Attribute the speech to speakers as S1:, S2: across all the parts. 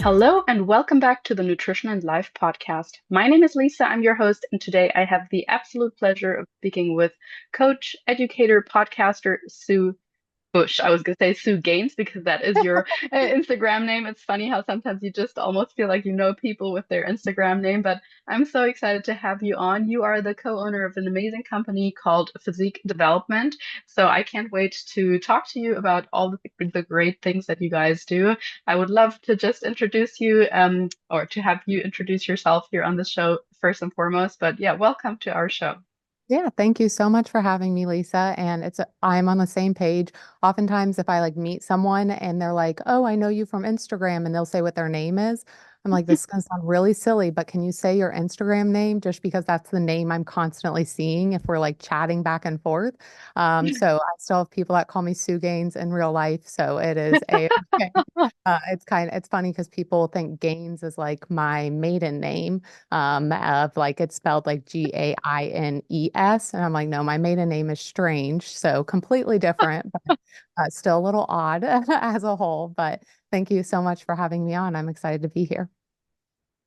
S1: Hello and welcome back to the Nutrition and Life podcast. My name is Lisa, I'm your host, and today I have the absolute pleasure of speaking with coach, educator, podcaster Sue Bush. I was going to say Sue Gaines because that is your Instagram name. It's funny how sometimes you just almost feel like you know people with their Instagram name, but I'm so excited to have you on. You are the co-owner of an amazing company called Physique Development. So I can't wait to talk to you about all the great things that you guys do. I would love to just introduce you or to have you introduce yourself here on the show first and foremost. But yeah, welcome to our show.
S2: Yeah, thank you so much for having me, Lisa. And I'm on the same page. Oftentimes, if I like meet someone and they're like, "Oh, I know you from Instagram," and they'll say what their name is, I'm like, "This is gonna sound really silly, but can you say your Instagram name?" Just because that's the name I'm constantly seeing if we're like chatting back and forth. So I still have people that call me Sue Gaines in real life. So it is a okay. It's funny because people think Gaines is like my maiden name of like it's spelled like Gaines. And I'm like, no, my maiden name is Strange. So completely different, but still a little odd as a whole. But thank you so much for having me on. I'm excited to be here.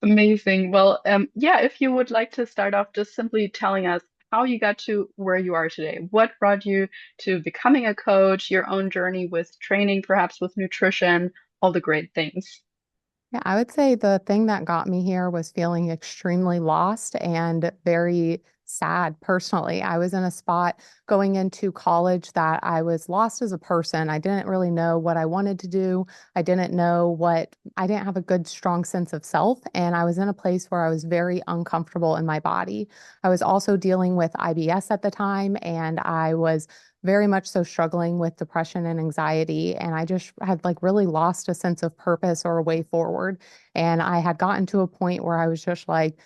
S1: Amazing. Well, yeah, if you would like to start off just simply telling us how you got to where you are today. What brought you to becoming a coach, your own journey with training, perhaps with nutrition, all the great things.
S2: Yeah, I would say the thing that got me here was feeling extremely lost and very sad personally. I was in a spot going into college that I was lost as a person. I didn't really know what I wanted to do. I didn't have a good, strong sense of self. And I was in a place where I was very uncomfortable in my body. I was also dealing with IBS at the time, and I was very much so struggling with depression and anxiety. And I just had like really lost a sense of purpose or a way forward. And I had gotten to a point where I was just like,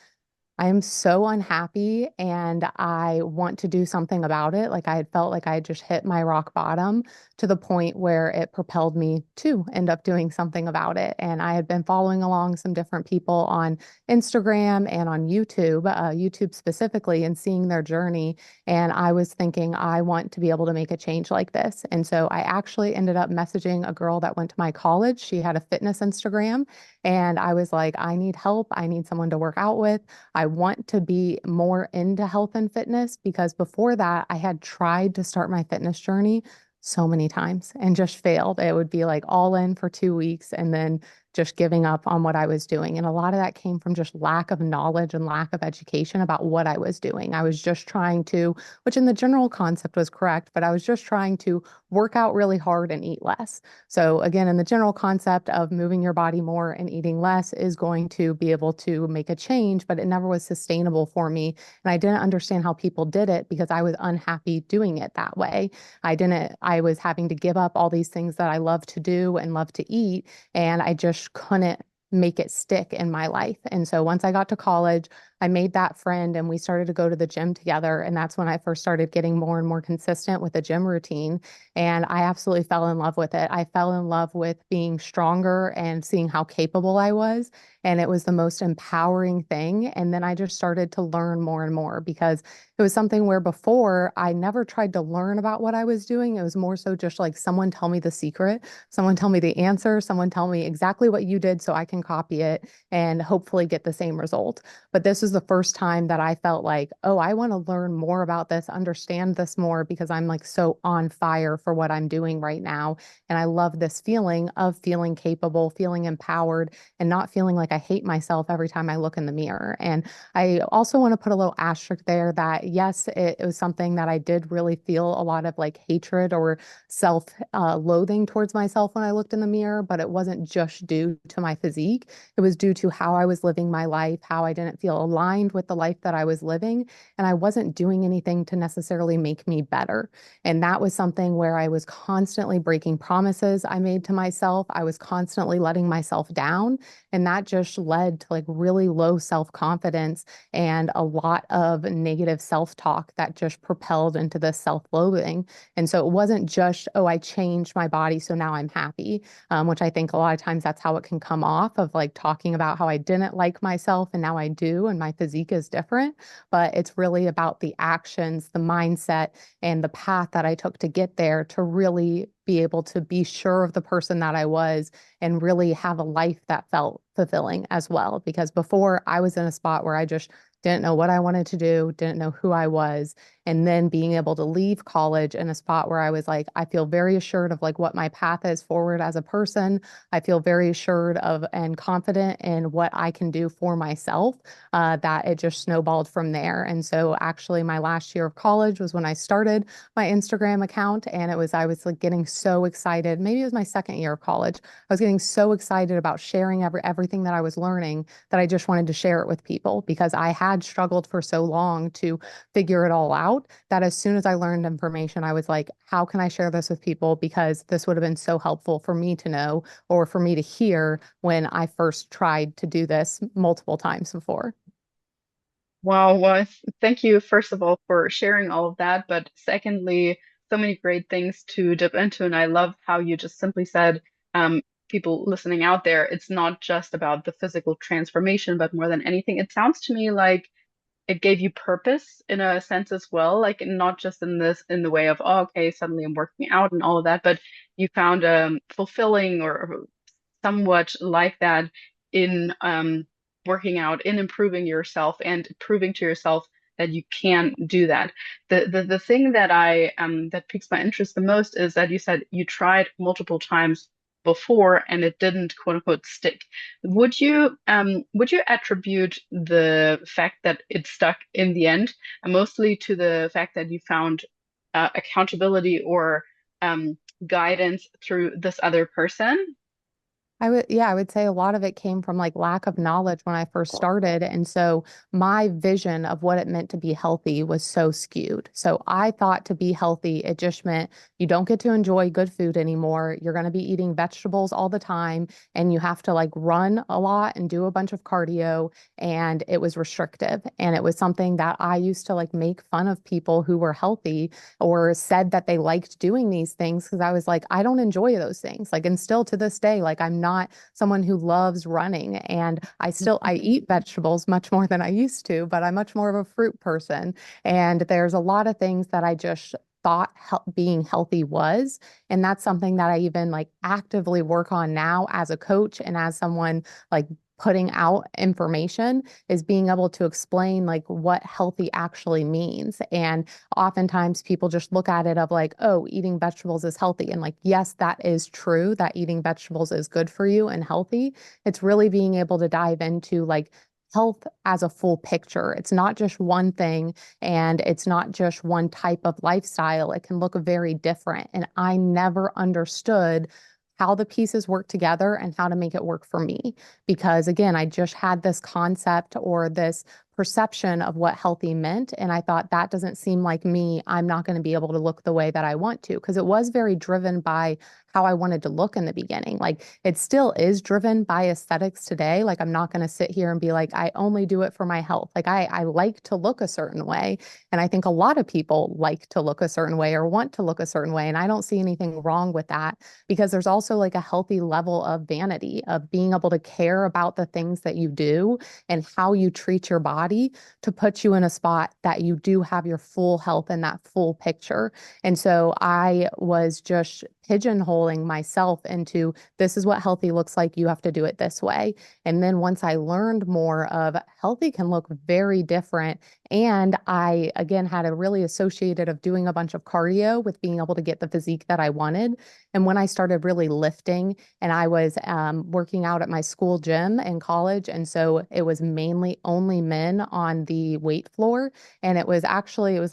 S2: I am so unhappy and I want to do something about it. Like I had felt like I had just hit my rock bottom to the point where it propelled me to end up doing something about it. And I had been following along some different people on Instagram and on YouTube specifically, and seeing their journey. And I was thinking, I want to be able to make a change like this. And so I actually ended up messaging a girl that went to my college. She had a fitness Instagram. And I was like, I need help. I need someone to work out with. I want to be more into health and fitness because before that, I had tried to start my fitness journey so many times and just failed. It would be like all in for 2 weeks and then just giving up on what I was doing. And a lot of that came from just lack of knowledge and lack of education about what I was doing. I was just trying to, which in the general concept was correct, but I was just trying to work out really hard and eat less. So again, in the general concept of moving your body more and eating less is going to be able to make a change, but it never was sustainable for me. And I didn't understand how people did it because I was unhappy doing it that way. I was having to give up all these things that I love to do and love to eat, and I just couldn't make it stick in my life. And so once I got to college, I made that friend and we started to go to the gym together. And that's when I first started getting more and more consistent with the gym routine. And I absolutely fell in love with it. I fell in love with being stronger and seeing how capable I was. And it was the most empowering thing. And then I just started to learn more and more because it was something where before I never tried to learn about what I was doing. It was more so just like someone tell me the secret, someone tell me the answer, someone tell me exactly what you did so I can copy it and hopefully get the same result. But this is the first time that I felt like, oh, I want to learn more about this, understand this more because I'm like so on fire for what I'm doing right now. And I love this feeling of feeling capable, feeling empowered, and not feeling like I hate myself every time I look in the mirror. And I also want to put a little asterisk there that yes, it was something that I did really feel a lot of like hatred or self loathing towards myself when I looked in the mirror, but it wasn't just due to my physique. It was due to how I was living my life, how I didn't feel aligned with the life that I was living, and I wasn't doing anything to necessarily make me better. And that was something where I was constantly breaking promises I made to myself. I was constantly letting myself down, and that just led to like really low self-confidence and a lot of negative self-talk that just propelled into this self-loathing. And so it wasn't just, oh, I changed my body, so now I'm happy, which I think a lot of times that's how it can come off of like talking about how I didn't like myself and now I do, and my physique is different. But it's really about the actions, the mindset, and the path that I took to get there to really be able to be sure of the person that I was and really have a life that felt fulfilling as well. Because before I was in a spot where I just didn't know what I wanted to do, didn't know who I was. And then being able to leave college in a spot where I was like, I feel very assured of like what my path is forward as a person. I feel very assured of and confident in what I can do for myself, that it just snowballed from there. And so actually my last year of college was when I started my Instagram account, and I was like getting so excited. Maybe it was my second year of college. I was getting so excited about sharing everything that I was learning that I just wanted to share it with people because I had struggled for so long to figure it all out that as soon as I learned information, I was like, how can I share this with people? Because this would have been so helpful for me to know or for me to hear when I first tried to do this multiple times before.
S1: Wow, well, thank you, first of all, for sharing all of that. But secondly, so many great things to dip into. And I love how you just simply said, people listening out there, it's not just about the physical transformation, but more than anything, it sounds to me like it gave you purpose in a sense as well, like not just in the way of, oh, okay, suddenly I'm working out and all of that, but you found fulfilling or somewhat like that in working out, in improving yourself and proving to yourself that you can do that. The thing that I that piques my interest the most is that you said you tried multiple times before and it didn't quote unquote stick. Would you attribute the fact that it stuck in the end mostly to the fact that you found accountability or guidance through this other person?
S2: Yeah, I would say a lot of it came from like lack of knowledge when I first started. And so my vision of what it meant to be healthy was so skewed. So I thought to be healthy, it just meant you don't get to enjoy good food anymore. You're going to be eating vegetables all the time, and you have to like run a lot and do a bunch of cardio. And it was restrictive. And it was something that I used to like make fun of people who were healthy or said that they liked doing these things because I was like, I don't enjoy those things. Like, and still to this day, like I'm not someone who loves running, and I eat vegetables much more than I used to, but I'm much more of a fruit person. And there's a lot of things that I just thought being healthy was. And that's something that I even like actively work on now as a coach and as someone like putting out information, is being able to explain like what healthy actually means. And oftentimes people just look at it of like, oh, eating vegetables is healthy. And like, yes, that is true that eating vegetables is good for you and healthy. It's really being able to dive into like health as a full picture. It's not just one thing, and it's not just one type of lifestyle. It can look very different. And I never understood how the pieces work together and how to make it work for me. Because again, I just had this concept or this perception of what healthy meant. And I thought that doesn't seem like me. I'm not going to be able to look the way that I want to. Because it was very driven by how I wanted to look in the beginning. Like it still is driven by aesthetics today. Like I'm not going to sit here and be like, I only do it for my health. Like I like to look a certain way. And I think a lot of people like to look a certain way or want to look a certain way. And I don't see anything wrong with that, because there's also like a healthy level of vanity of being able to care about the things that you do and how you treat your body to put you in a spot that you do have your full health and that full picture. And so I was just pigeonholing myself into this is what healthy looks like. You have to do it this way. And then once I learned more of healthy can look very different. And I, again, had a really associated of doing a bunch of cardio with being able to get the physique that I wanted. And when I started really lifting, and I was working out at my school gym in college, and so it was mainly only men on the weight floor. And it was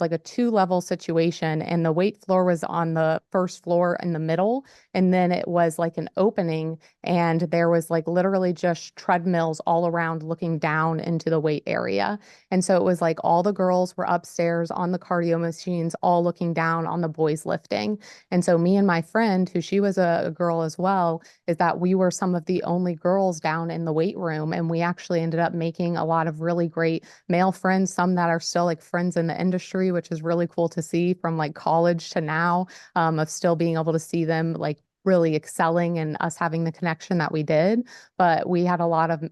S2: like a two-level situation, and the weight floor was on the first floor in the middle, and then it was like an opening, and there was like literally just treadmills all around looking down into the weight area. And so it was like all the girls were upstairs on the cardio machines, all looking down on the boys lifting. And so me and my friend, who she was a girl as well, is that we were some of the only girls down in the weight room. And we actually ended up making a lot of really great male friends, some that are still like friends in the industry, which is really cool to see from like college to now, of still being able to see them like really excelling and us having the connection that we did. But we had a lot of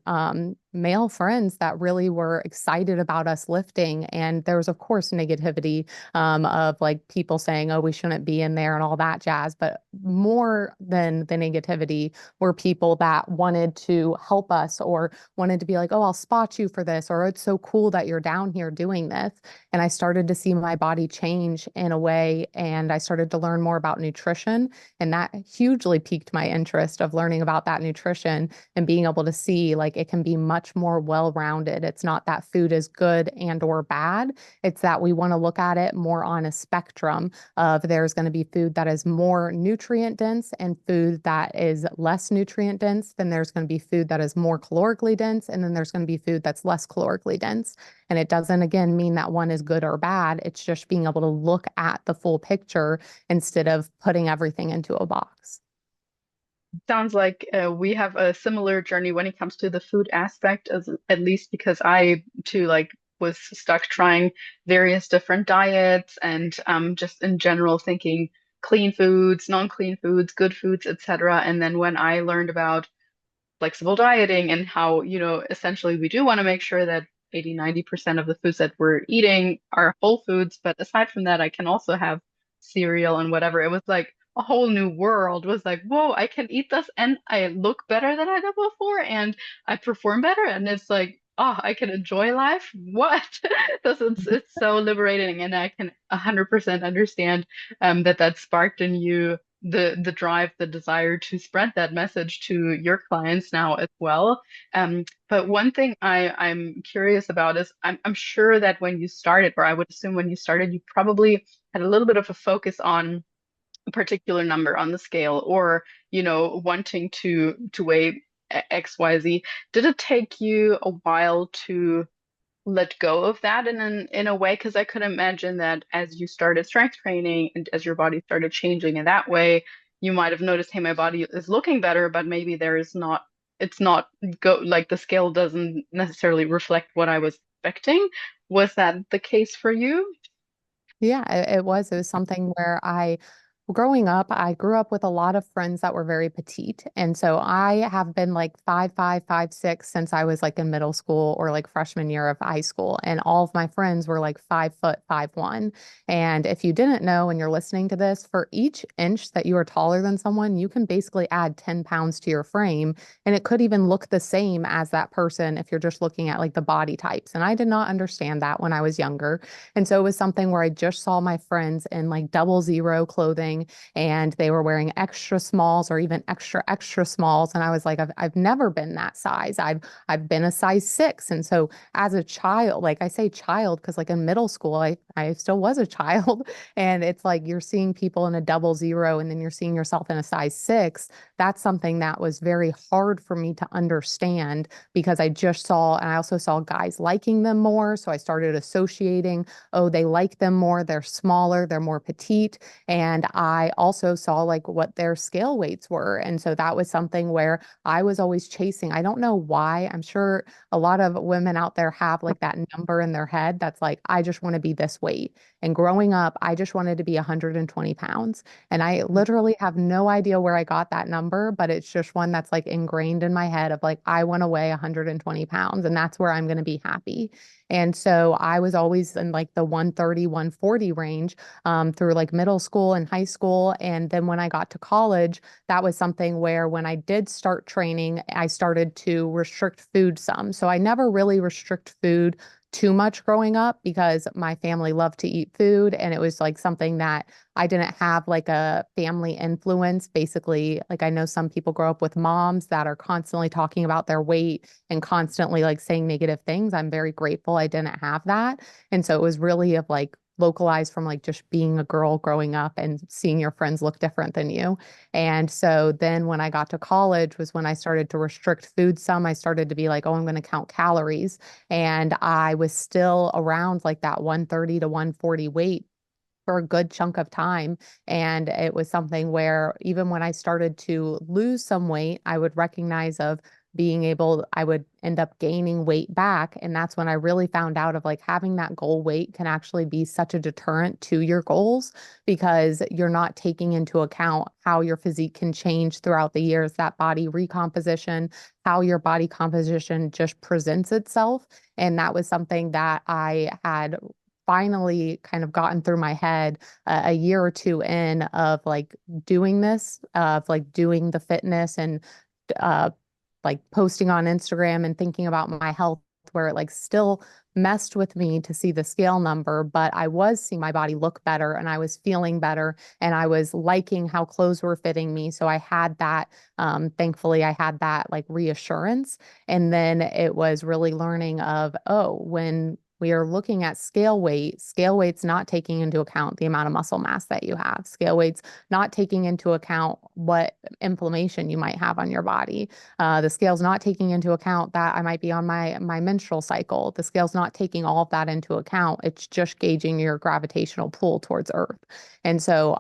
S2: male friends that really were excited about us lifting. And there was, of course, negativity of like people saying, oh, we shouldn't be in there and all that jazz. But more than the negativity were people that wanted to help us or wanted to be like, oh, I'll spot you for this, or it's so cool that you're down here doing this. And I started to see my body change in a way, and I started to learn more about nutrition. And that hugely piqued my interest of learning about that nutrition and being able to see like it can be much more well-rounded. It's not that food is good and or bad. It's that we want to look at it more on a spectrum of there's going to be food that is more nutrient dense and food that is less nutrient dense. Then there's going to be food that is more calorically dense. And then there's going to be food that's less calorically dense. And it doesn't, again, mean that one is good or bad. It's just being able to look at the full picture instead of putting everything into a box.
S1: Sounds like we have a similar journey when it comes to the food aspect, as at least because I too like was stuck trying various different diets and just in general thinking clean foods, non-clean foods, good foods, etc. And then when I learned about flexible dieting and how, essentially we do want to make sure that 80–90% of the foods that we're eating are whole foods. But aside from that, I can also have cereal and whatever. It was like a whole new world. It was like, whoa, I can eat this and I look better than I did before and I perform better. And it's like, oh, I can enjoy life. What? It's so liberating. And I can 100% understand that sparked in you the drive, the desire to spread that message to your clients now as well. But one thing I'm curious about is I'm sure that when you started, or I would assume when you started, you probably had a little bit of a focus on a particular number on the scale, or wanting to weigh XYZ. Did it take you a while to let go of that in a way? Because I could imagine that as you started strength training and as your body started changing in that way, you might have noticed, hey, my body is looking better, but maybe there is not, it's not go like the scale doesn't necessarily reflect what I was expecting. Was that the case for you?
S2: Yeah, it was. It was something where growing up, I grew up with a lot of friends that were very petite. And so I have been like 5'5", 5'6" since I was like in middle school or like freshman year of high school. And all of my friends were like 5 foot, 5'1". And if you didn't know and you're listening to this, for each inch that you are taller than someone, you can basically add 10 pounds to your frame. And it could even look the same as that person if you're just looking at like the body types. And I did not understand that when I was younger. And so it was something where I just saw my friends in like 00 clothing and they were wearing extra smalls or even extra, extra smalls. And I was like, I've never been that size. I've been a size 6. And so as a child, like I say child, because like in middle school, I still was a child. And it's like you're seeing people in a 00 and then you're seeing yourself in a size 6. That's something that was very hard for me to understand because I just saw, and I also saw guys liking them more. So I started associating, oh, they like them more, they're smaller, they're more petite. And I also saw like what their scale weights were. And so that was something where I was always chasing. I don't know why. I'm sure a lot of women out there have like that number in their head that's like, I just want to be this weight. And growing up, I just wanted to be 120 pounds. And I literally have no idea where I got that number, but it's just one that's like ingrained in my head of like, I want to weigh 120 pounds and that's where I'm going to be happy. And so I was always in like the 130, 140 range through like middle school and high school. And then when I got to college, that was something where when I did start training, I started to restrict food some. So I never really restrict food too much growing up because my family loved to eat food. And it was like something that I didn't have like a family influence. Basically, like I know some people grow up with moms that are constantly talking about their weight and constantly like saying negative things. I'm very grateful I didn't have that. And so it was really of like localized from like just being a girl growing up and seeing your friends look different than you. And so then when I got to college was when I started to restrict food some. I started to be like, oh, I'm going to count calories. And I was still around like that 130 to 140 weight for a good chunk of time. And it was something where even when I started to lose some weight, I would recognize of I would end up gaining weight back. And that's when I really found out of like having that goal weight can actually be such a deterrent to your goals because you're not taking into account how your physique can change throughout the years, that body recomposition, how your body composition just presents itself. And that was something that I had finally kind of gotten through my head a year or two in of like doing this, of like doing the fitness and uh, like posting on Instagram and thinking about my health, where it like still messed with me to see the scale number, but I was seeing my body look better and I was feeling better and I was liking how clothes were fitting me. So I had that, thankfully, I had that like reassurance. And then it was really learning of, oh, when we are looking at scale weight's not taking into account the amount of muscle mass that you have. Scale weight's not taking into account what inflammation you might have on your body. The scale's not taking into account that I might be on my menstrual cycle. The scale's not taking all of that into account. It's just gauging your gravitational pull towards Earth. And so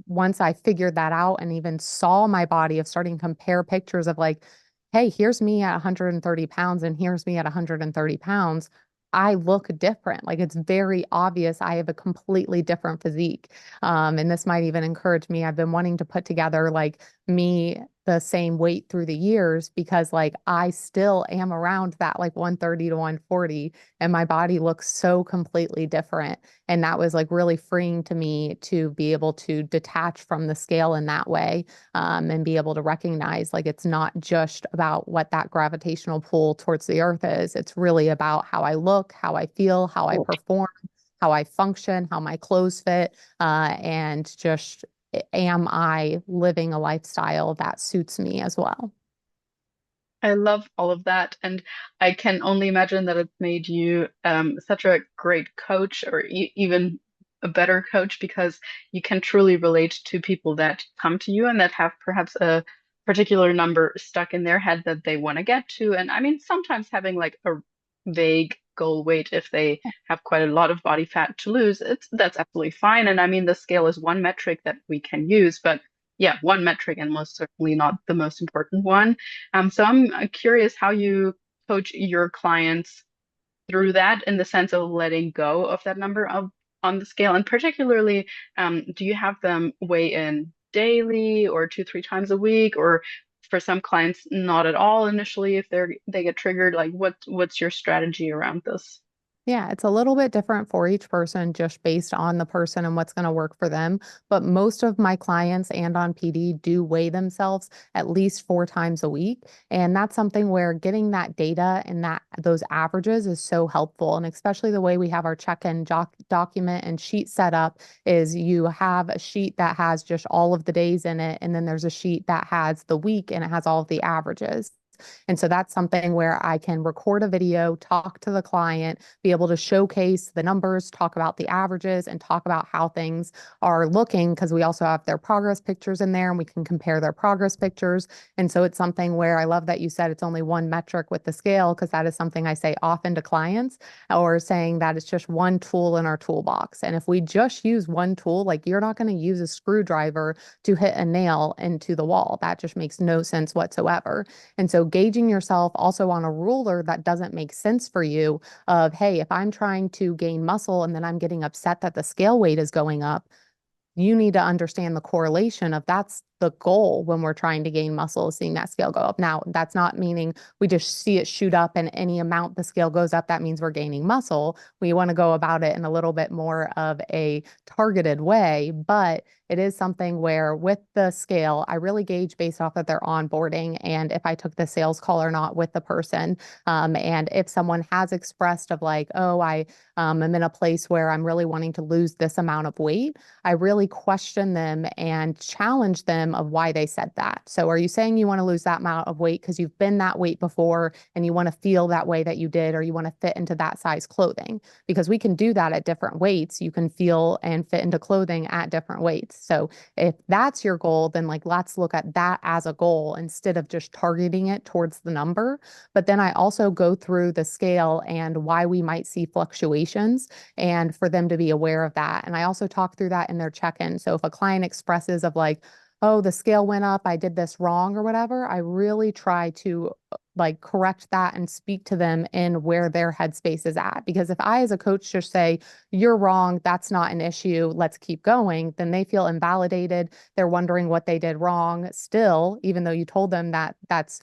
S2: once I figured that out and even saw my body of starting to compare pictures of like, hey, here's me at 130 pounds and here's me at 130 pounds. I look different. Like it's very obvious I have a completely different physique. And this might even encourage me. I've been wanting to put together like me the same weight through the years because like I still am around that like 130 to 140 and my body looks so completely different. And that was like really freeing to me to be able to detach from the scale in that way, and be able to recognize like it's not just about what that gravitational pull towards the earth is. It's really about how I look, how I feel, how I perform, how I function, how my clothes fit, and just am I living a lifestyle that suits me as well?
S1: I love all of that, and I can only imagine that it's made you such a great coach, or even a better coach, because you can truly relate to people that come to you and that have perhaps a particular number stuck in their head that they want to get to. And I mean, sometimes having like a vague goal weight, if they have quite a lot of body fat to lose, that's absolutely fine. And I mean, the scale is one metric that we can use, but yeah, one metric and most certainly not the most important one. So I'm curious how you coach your clients through that in the sense of letting go of that number of on the scale, and particularly, do you have them weigh in daily or two, three times a week, or for some clients, not at all initially if they get triggered? Like, what's your strategy around this?
S2: Yeah, it's a little bit different for each person just based on the person and what's going to work for them. But most of my clients and on PD do weigh themselves at least 4 times a week. And that's something where getting that data and those averages is so helpful. And especially the way we have our check-in document and sheet set up is you have a sheet that has just all of the days in it. And then there's a sheet that has the week and it has all of the averages. And so that's something where I can record a video, talk to the client, be able to showcase the numbers, talk about the averages, and talk about how things are looking because we also have their progress pictures in there and we can compare their progress pictures. And so it's something where I love that you said it's only one metric with the scale because that is something I say often to clients, or saying that it's just one tool in our toolbox. And if we just use one tool, like you're not going to use a screwdriver to hit a nail into the wall. That just makes no sense whatsoever. And so gauging yourself also on a ruler that doesn't make sense for you of, hey, if I'm trying to gain muscle and then I'm getting upset that the scale weight is going up, you need to understand the correlation of that's the goal when we're trying to gain muscle, seeing that scale go up. Now, that's not meaning we just see it shoot up and any amount the scale goes up, that means we're gaining muscle. We want to go about it in a little bit more of a targeted way, but it is something where with the scale, I really gauge based off of their onboarding and if I took the sales call or not with the person. And if someone has expressed of like, oh, am in a place where I'm really wanting to lose this amount of weight, I really question them and challenge them of why they said that. So are you saying you want to lose that amount of weight because you've been that weight before and you want to feel that way that you did, or you want to fit into that size clothing? Because we can do that at different weights. You can feel and fit into clothing at different weights. So if that's your goal, then like let's look at that as a goal instead of just targeting it towards the number. But then I also go through the scale and why we might see fluctuations and for them to be aware of that. And I also talk through that in their check-in. So if a client expresses of like, oh, the scale went up, I did this wrong or whatever, I really try to like correct that and speak to them in where their headspace is at. Because if I, as a coach, just say, you're wrong, that's not an issue, let's keep going, then they feel invalidated. They're wondering what they did wrong still, even though you told them that that's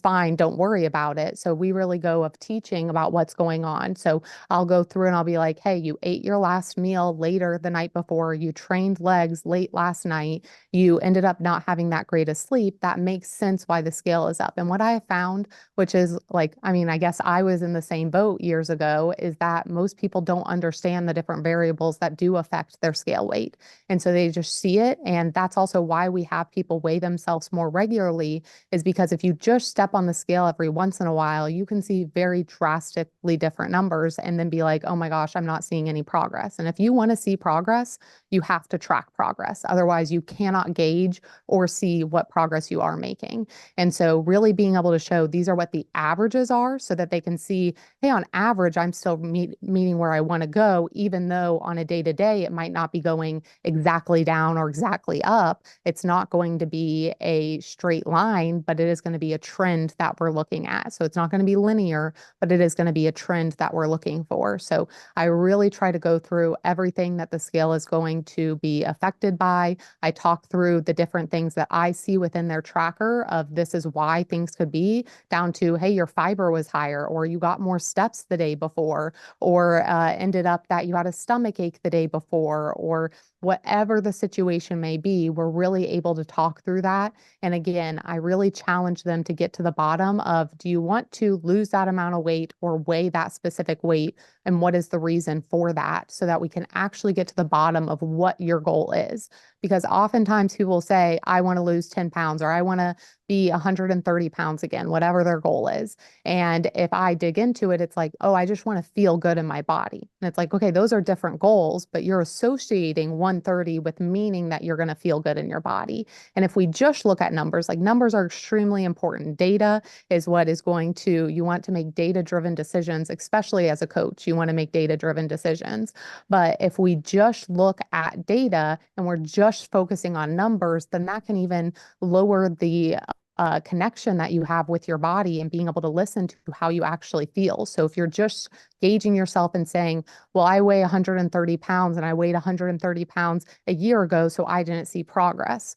S2: fine, don't worry about it. So we really go of teaching about what's going on. So I'll go through and I'll be like, hey, you ate your last meal later the night before, you trained legs late last night, you ended up not having that great of sleep. That makes sense why the scale is up. And what I have found, which is like, I mean, I guess I was in the same boat years ago, is that most people don't understand the different variables that do affect their scale weight. And so they just see it. And that's also why we have people weigh themselves more regularly, is because if you just step on the scale every once in a while, you can see very drastically different numbers and then be like, oh my gosh, I'm not seeing any progress. And if you want to see progress, you have to track progress. Otherwise, you cannot gauge or see what progress you are making. And so, really being able to show these are what the averages are so that they can see, hey, on average, I'm still meeting where I want to go, even though on a day to day, it might not be going exactly down or exactly up. It's not going to be a straight line, but it is going to be a trend that we're looking at. So, it's not going to be linear, but it is going to be a trend that we're looking for. So, I really try to go through everything that the scale is going to be affected by. I talk through the different things that I see within their tracker of this is why things could be, down to, hey, your fiber was higher, or you got more steps the day before, or ended up that you had a stomach ache the day before, or whatever the situation may be. We're really able to talk through that. And again, I really challenge them to get to the bottom of, do you want to lose that amount of weight or weigh that specific weight? And what is the reason for that, so that we can actually get to the bottom of what your goal is. Because oftentimes people say, I want to lose 10 pounds, or I want to be 130 pounds again, whatever their goal is. And if I dig into it, it's like, oh, I just want to feel good in my body. And it's like, okay, those are different goals, but you're associating 130 with meaning that you're going to feel good in your body. And if we just look at numbers, like numbers are extremely important. Data is what is going to, you want to make data-driven decisions, especially as a coach, you want to make data-driven decisions. But if we just look at data and we're just focusing on numbers, then that can even lower the connection that you have with your body and being able to listen to how you actually feel. So if you're just gauging yourself and saying, well, I weigh 130 pounds and I weighed 130 pounds a year ago, so I didn't see progress.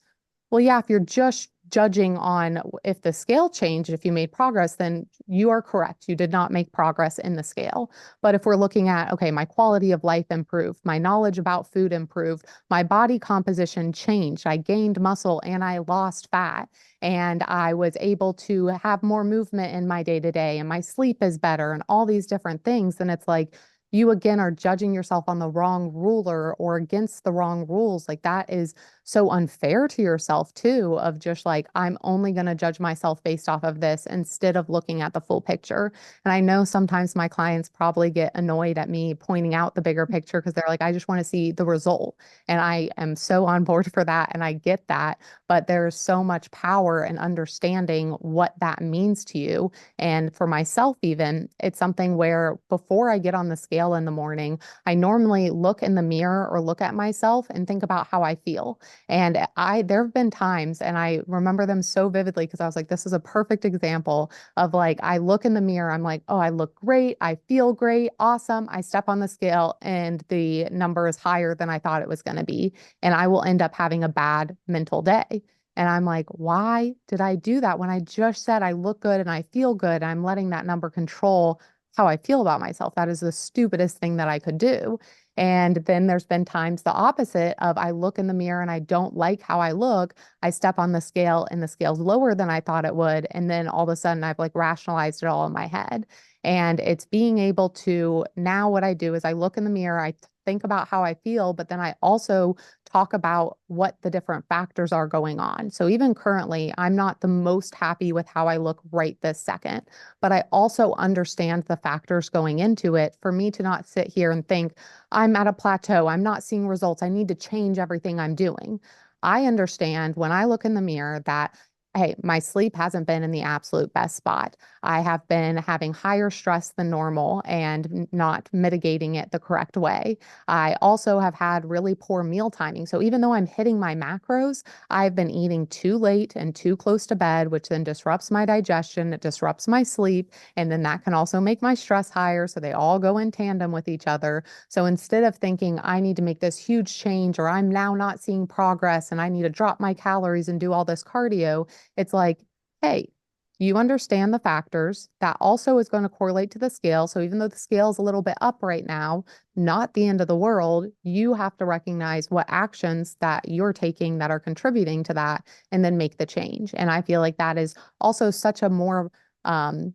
S2: Well, yeah, if you're just judging on if the scale changed, if you made progress, then you are correct. You did not make progress in the scale. But if we're looking at, okay, my quality of life improved, my knowledge about food improved, my body composition changed, I gained muscle and I lost fat, and I was able to have more movement in my day to day, and my sleep is better, and all these different things, then it's like, you again are judging yourself on the wrong ruler or against the wrong rules. Like that is so unfair to yourself too, of just like, I'm only going to judge myself based off of this instead of looking at the full picture. And I know sometimes my clients probably get annoyed at me pointing out the bigger picture because they're like, I just want to see the result. And I am so on board for that. And I get that. But there's so much power in understanding what that means to you. And for myself, even, it's something where before I get on the scale in the morning, I normally look in the mirror or look at myself and think about how I feel. And there have been times, and I remember them so vividly because I was like, this is a perfect example of like, I look in the mirror, I'm like, oh, I look great, I feel great, awesome. I step on the scale and the number is higher than I thought it was going to be. And I will end up having a bad mental day. And I'm like, why did I do that when I just said I look good and I feel good? I'm letting that number control how I feel about myself. That is the stupidest thing that I could do. And then there's been times the opposite of, I look in the mirror and I don't like how I look. I step on the scale and the scale's lower than I thought it would. And then all of a sudden I've like rationalized it all in my head. And it's being able to, now what I do is I look in the mirror, I think about how I feel, but then I also talk about what the different factors are going on. So even currently, I'm not the most happy with how I look right this second, but I also understand the factors going into it for me to not sit here and think, I'm at a plateau, I'm not seeing results, I need to change everything I'm doing. I understand when I look in the mirror that Hey, my sleep hasn't been in the absolute best spot. I have been having higher stress than normal and not mitigating it the correct way. I also have had really poor meal timing. So even though I'm hitting my macros, I've been eating too late and too close to bed, which then disrupts my digestion, it disrupts my sleep, and then that can also make my stress higher. So they all go in tandem with each other. So instead of thinking I need to make this huge change or I'm now not seeing progress and I need to drop my calories and do all this cardio, it's like, hey, you understand the factors. That also is going to correlate to the scale. So even though the scale is a little bit up right now, not the end of the world. You have to recognize what actions that you're taking that are contributing to that and then make the change. And I feel like that is also such a more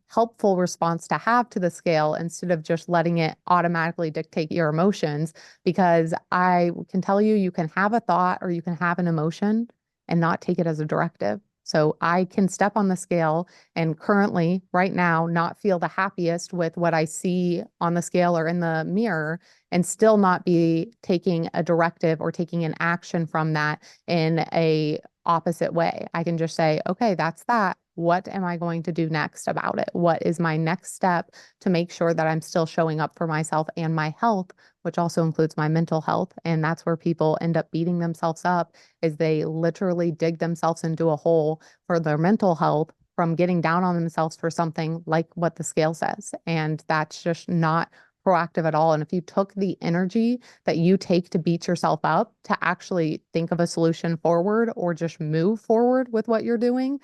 S2: helpful response to have to the scale instead of just letting it automatically dictate your emotions. Because I can tell you, you can have a thought or you can have an emotion and not take it as a directive. So I can step on the scale and currently, right now, not feel the happiest with what I see on the scale or in the mirror and still not be taking a directive or taking an action from that in a opposite way. I can just say, okay, that's that. What am I going to do next about it? What is my next step to make sure that I'm still showing up for myself and my health, which also includes my mental health? And that's where people end up beating themselves up is they literally dig themselves into a hole for their mental health from getting down on themselves for something like what the scale says. And that's just not proactive at all. And if you took the energy that you take to beat yourself up to actually think of a solution forward or just move forward with what you're doing,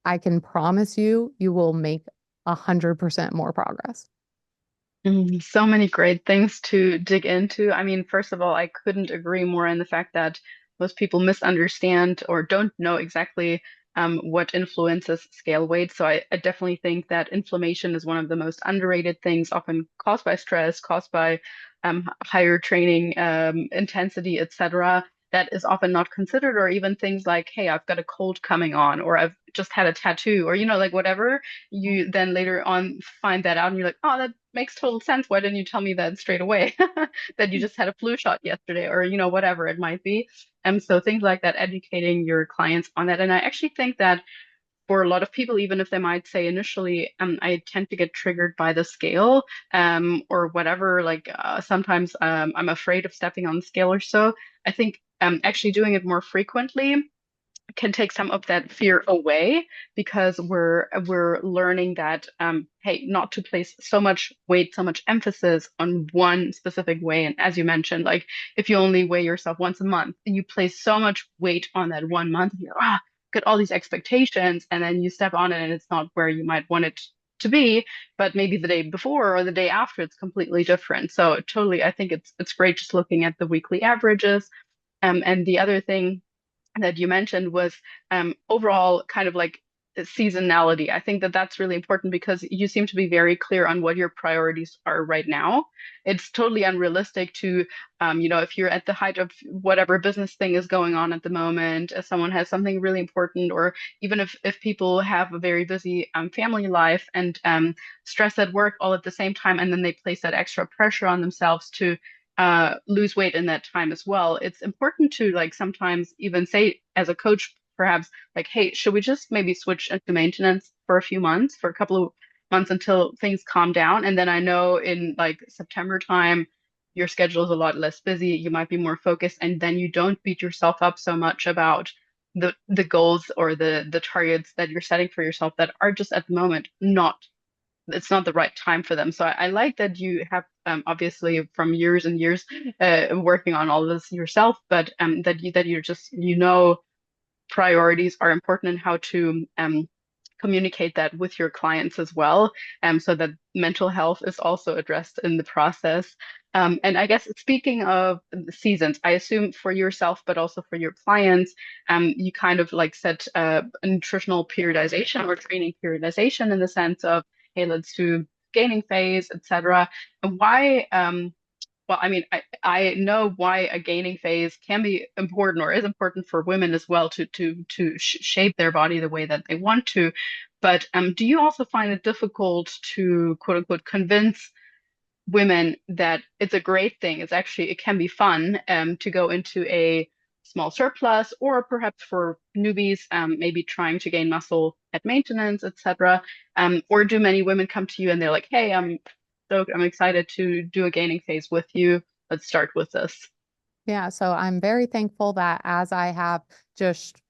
S2: I can promise you, you will make 100% more progress.
S1: So many great things to dig into. I mean, first of all, I couldn't agree more in the fact that most people misunderstand or don't know exactly what influences scale weight. So I definitely think that inflammation is one of the most underrated things, often caused by stress, caused by higher training intensity, etc. That is often not considered, or even things like, hey, I've got a cold coming on, or I've just had a tattoo, or like whatever you then later on find that out and you're like, oh, that makes total sense. Why didn't you tell me that straight away? That you just had a flu shot yesterday or whatever it might be. And so things like that, educating your clients on that. And I actually think that for a lot of people, even if they might say initially, I tend to get triggered by the scale, or whatever, like sometimes I'm afraid of stepping on the scale or so. I think actually doing it more frequently can take some of that fear away because we're learning that hey, not to place so much weight, so much emphasis on one specific way. And as you mentioned, like if you only weigh yourself once a month, you place so much weight on that 1 month, you're got all these expectations, and then you step on it and it's not where you might want it to be, but maybe the day before or the day after it's completely different. So totally, I think it's great just looking at the weekly averages. And the other thing that you mentioned was overall kind of like seasonality. I think that that's really important because you seem to be very clear on what your priorities are right now. It's totally unrealistic to, if you're at the height of whatever business thing is going on at the moment, if someone has something really important, or even if people have a very busy family life and stress at work all at the same time, and then they place that extra pressure on themselves to lose weight in that time as well. It's important to like sometimes even say as a coach, perhaps like, hey, should we just maybe switch into maintenance for a few months, for a couple of months until things calm down? And then I know in like September time, your schedule is a lot less busy. You might be more focused, and then you don't beat yourself up so much about the goals or the targets that you're setting for yourself that are just at the moment not it's not the right time for them. So I like that you have obviously from years and years working on all this yourself, but that you're just priorities are important and how to communicate that with your clients as well, so that mental health is also addressed in the process. And I guess speaking of the seasons, I assume for yourself, but also for your clients, you kind of like set a nutritional periodization or training periodization in the sense of, hey, let's do gaining phase, etc. And why? Well, I mean, I know why a gaining phase can be important or is important for women as well to shape their body the way that they want to. But do you also find it difficult to quote unquote convince women that it's a great thing? It's actually it can be fun to go into a small surplus, or perhaps for newbies, maybe trying to gain muscle at maintenance, etc. Or do many women come to you and they're like, "Hey, I'm excited to do a gaining phase with you. Let's start with this."
S2: Yeah, so I'm very thankful that as I have just,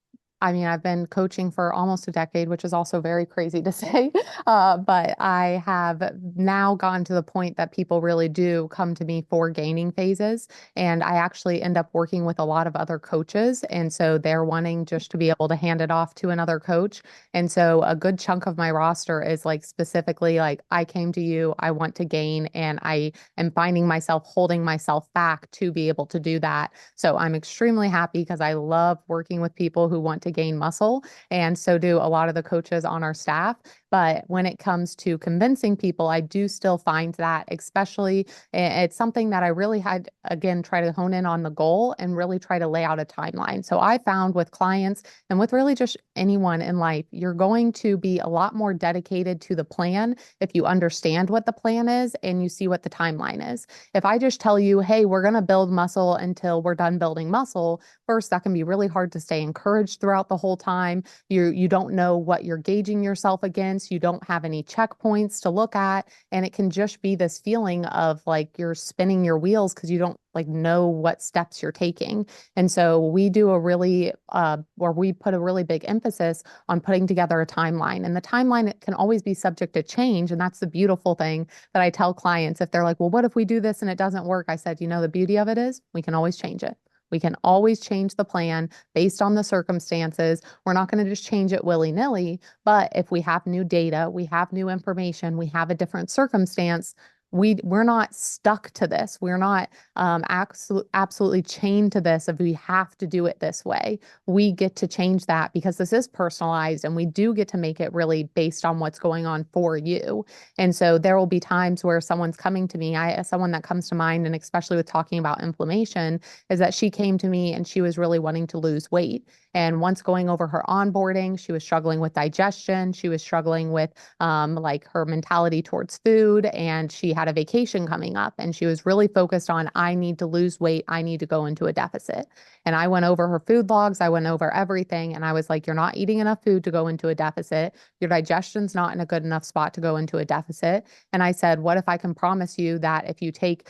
S2: I mean, I've been coaching for almost a decade, which is also very crazy to say. But I have now gotten to the point that people really do come to me for gaining phases. And I actually end up working with a lot of other coaches. And so they're wanting just to be able to hand it off to another coach. And so a good chunk of my roster is like specifically like, I came to you, I want to gain, and I am finding myself holding myself back to be able to do that. So I'm extremely happy because I love working with people who want to gain muscle. And so do a lot of the coaches on our staff. But when it comes to convincing people, I do still find that, especially it's something that I really had, again, try to hone in on the goal and really try to lay out a timeline. So I found with clients and with really just anyone in life, you're going to be a lot more dedicated to the plan if you understand what the plan is and you see what the timeline is. If I just tell you, hey, we're going to build muscle until we're done building muscle, first, that can be really hard to stay encouraged throughout the whole time. You don't know what you're gauging yourself against. You don't have any checkpoints to look at. And it can just be this feeling of like you're spinning your wheels because you don't like know what steps you're taking. And so we do a really or we put a really big emphasis on putting together a timeline. And the timeline can always be subject to change. And that's the beautiful thing that I tell clients. If they're like, well, what if we do this and it doesn't work? I said, the beauty of it is we can always change it. We can always change the plan based on the circumstances. We're not going to just change it willy-nilly, but if we have new data, we have new information, we have a different circumstance, we're not stuck to this. We're not absolutely chained to this if we have to do it this way. We get to change that because this is personalized and we do get to make it really based on what's going on for you. And so there will be times where someone's coming to me, someone that comes to mind, and especially with talking about inflammation, is that she came to me and she was really wanting to lose weight. And once going over her onboarding, she was struggling with digestion. She was struggling with like her mentality towards food. And she had a vacation coming up and she was really focused on, I need to lose weight. I need to go into a deficit. And I went over her food logs. I went over everything. And I was like, you're not eating enough food to go into a deficit. Your digestion's not in a good enough spot to go into a deficit. And I said, what if I can promise you that if you take,